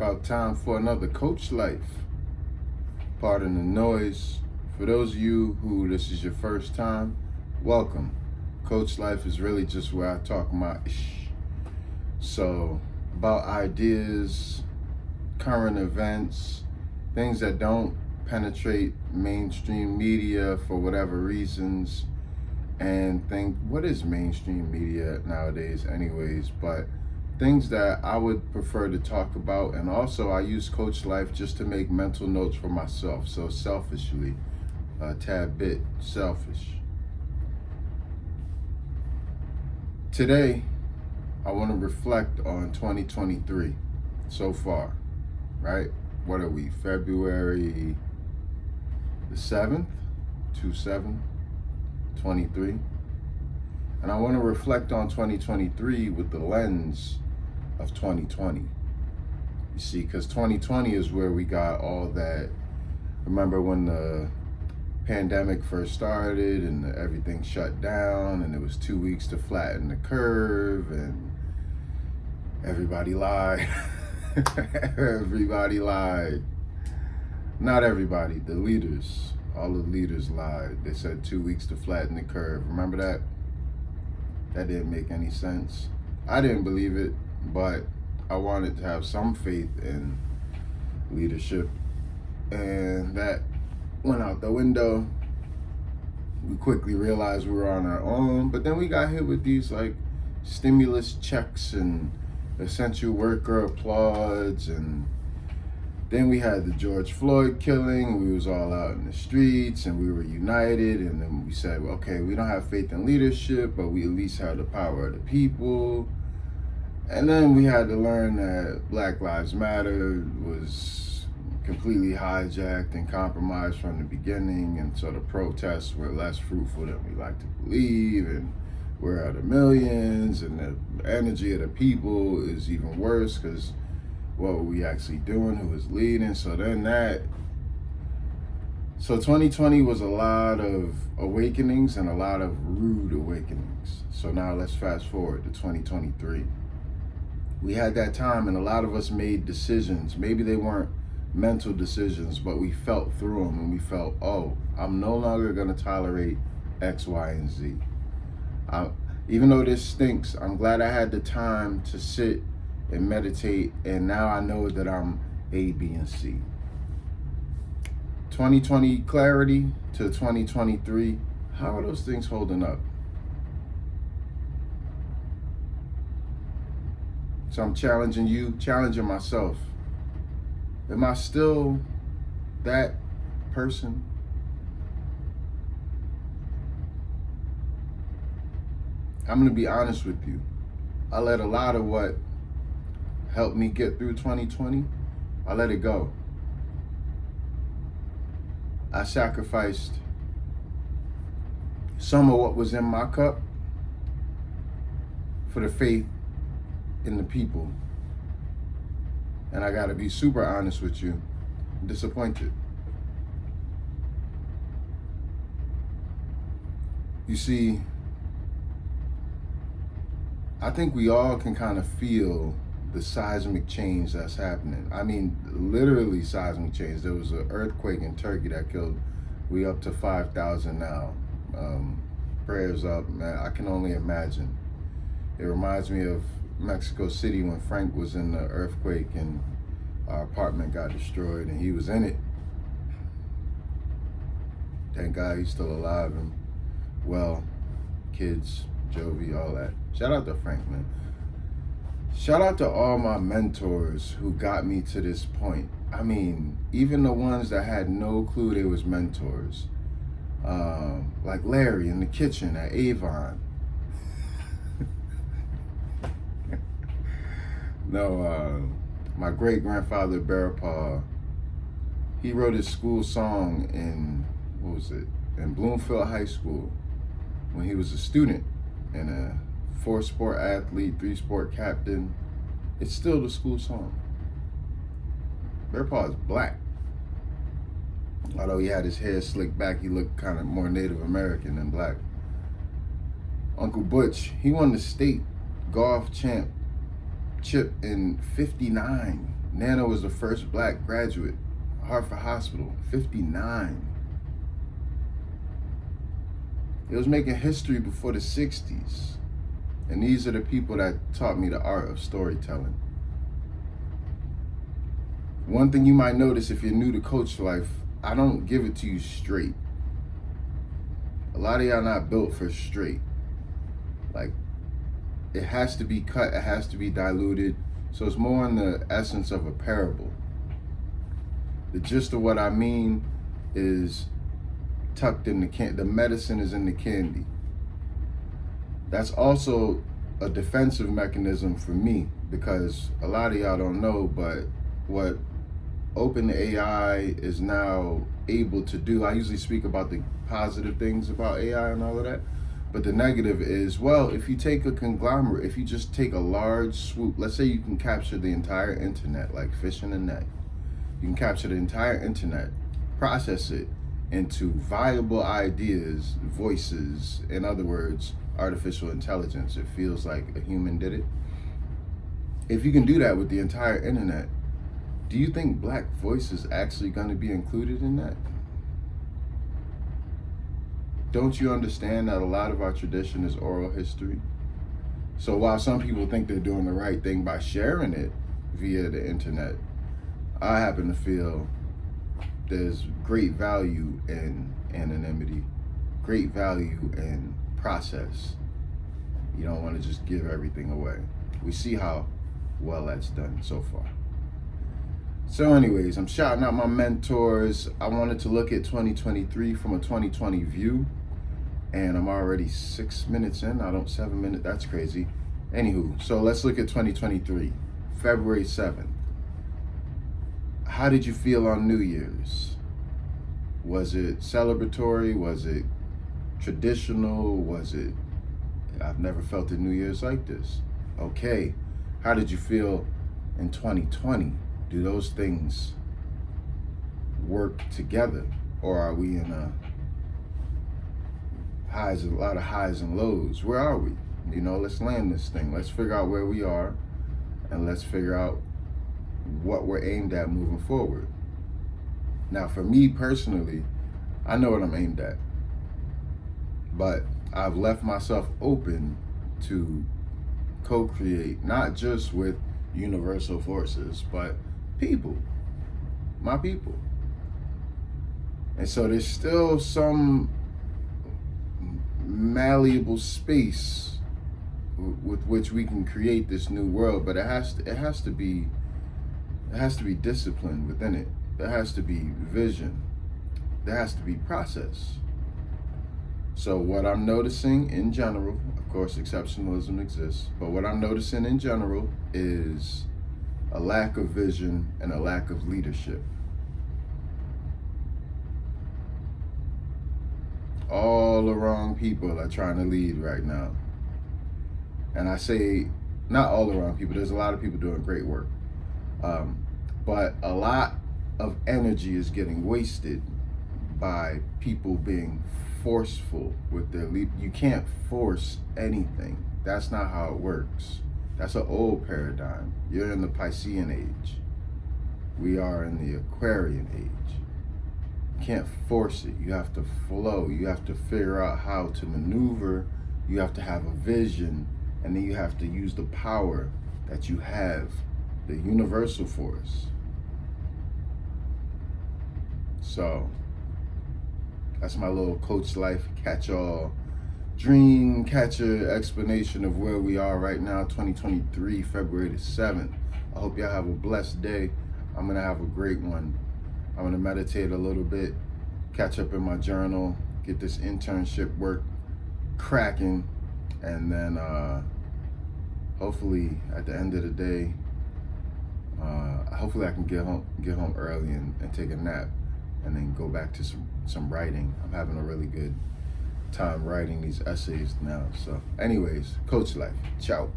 About time for another Coach Life. Pardon the noise. For those of you who this is your first time, welcome. Coach Life is really just where I talk my ish. So, about ideas, current events, things that don't penetrate mainstream media for whatever reasons, and think, what is mainstream media nowadays anyways, but things that I would prefer to talk about. And also I use Coach Life just to make mental notes for myself, so selfishly, a tad bit selfish. Today, I want to reflect on 2023 so far, right? What are we, February the 7th, 23. And I want to reflect on 2023 with the lens of 2020. You see, because 2020 is where we got all that. Remember when the pandemic first started and everything shut down and it was 2 weeks to flatten the curve and everybody lied. Everybody lied. Not everybody, the leaders. All the leaders lied. They said 2 weeks to flatten the curve. Remember that? That didn't make any sense. I didn't believe it, but I wanted to have some faith in leadership. And that went out the window. We quickly realized we were on our own, but then we got hit with these like stimulus checks and essential worker applauds, and then we had the George Floyd killing. We was all out in the streets and we were united, and then we said, well, okay, we don't have faith in leadership, but we at least have the power of the people. And then we had to learn that Black Lives Matter was completely hijacked and compromised from the beginning, and so the protests were less fruitful than we like to believe, and we're at the millions, and the energy of the people is even worse because what were we actually doing, who was leading? So 2020 was a lot of awakenings and a lot of rude awakenings. So now let's fast forward to 2023. We had that time and a lot of us made decisions. Maybe they weren't mental decisions, but we felt through them and we felt, oh, I'm no longer gonna tolerate X, Y, and Z. Even though this stinks, I'm glad I had the time to sit and meditate, and now I know that I'm A, B, and C. 2020 clarity to 2023, how are those things holding up? So I'm challenging you, challenging myself. Am I still that person? I'm gonna be honest with you. I let a lot of what helped me get through 2020, I let it go. I sacrificed some of what was in my cup for the faith in the people. And I gotta be super honest with you, I'm disappointed. You see, I think we all can kind of feel the seismic change that's happening. I mean, literally seismic change. There was an earthquake in Turkey that killed, we up to 5,000 now. Prayers up, man. I can only imagine. It reminds me of Mexico City when Frank was in the earthquake and our apartment got destroyed and he was in it. Thank God he's still alive and well, kids, Jovi, all that. Shout out to Frank, man. Shout out to all my mentors who got me to this point. I mean, even the ones that had no clue they was mentors. Like Larry in the kitchen at Avon. No, my great-grandfather, Bearpaw, he wrote his school song in, in Bloomfield High School when he was a student and a 4-sport athlete, 3-sport captain. It's still the school song. Bearpaw is black. Although he had his hair slicked back, he looked kind of more Native American than black. Uncle Butch, he won the state golf championship in '59. Nana was the first black graduate, Hartford Hospital, 59. It was making history before the 60s. And these are the people that taught me the art of storytelling. One thing you might notice if you're new to Coachlife, I don't give it to you straight. A lot of y'all not built for straight. Like, it has to be cut, it has to be diluted. So it's more in the essence of a parable. The gist of what I mean is tucked in the medicine is in the candy. That's also a defensive mechanism for me, because a lot of y'all don't know, but what OpenAI is now able to do, I usually speak about the positive things about AI and all of that, but the negative is, well, if you take a conglomerate, if you just take a large swoop, let's say you can capture the entire internet, like fish in a net. You can capture the entire internet, process it into viable ideas, voices, in other words, artificial intelligence. It feels like a human did it. If you can do that with the entire internet, do you think black voice is actually going to be included in that? Don't you understand that a lot of our tradition is oral history? So while some people think they're doing the right thing by sharing it via the internet, I happen to feel there's great value in anonymity, great value in process. You don't want to just give everything away. We see how well that's done so far. So anyways, I'm shouting out my mentors. I wanted to look at 2023 from a 2020 view, and I'm already 6 minutes in. 7 minutes, that's crazy. Anywho, so let's look at 2023, February 7th. How did you feel on New Year's? Was it celebratory? Was it traditional? Was it, I've never felt a New Year's like this. Okay, how did you feel in 2020? Do those things work together? Or are we in a lot of highs and lows? Where are we? You know, let's land this thing. Let's figure out where we are, and let's figure out what we're aimed at moving forward. Now, for me personally, I know what I'm aimed at, but I've left myself open to co-create, not just with universal forces, but people, my people. And so there's still some malleable space with which we can create this new world, but it has to be discipline within it. There has to be vision. There has to be process. So what I'm noticing in general, of course exceptionalism exists, but what I'm noticing in general is a lack of vision and a lack of leadership. All the wrong people are trying to lead right now. And I say not all the wrong people, there's a lot of people doing great work. But a lot of energy is getting wasted by people being forceful with their lead. You can't force anything. That's not how it works. That's an old paradigm. You're in the Piscean age. We are in the Aquarian age. You can't force it. You have to flow. You have to figure out how to maneuver. You have to have a vision, and then you have to use the power that you have, the universal force. So that's my little Coachlife catch-all dream catcher explanation of where we are right now, 2023, February the 7th. I hope y'all have a blessed day. I'm gonna have a great one. I'm gonna meditate a little bit, catch up in my journal, get this internship work cracking, and then hopefully at the end of the day, hopefully I can get home early and take a nap, and then go back to some writing. I'm having a really good time writing these essays now. So anyways, Coachlife, ciao.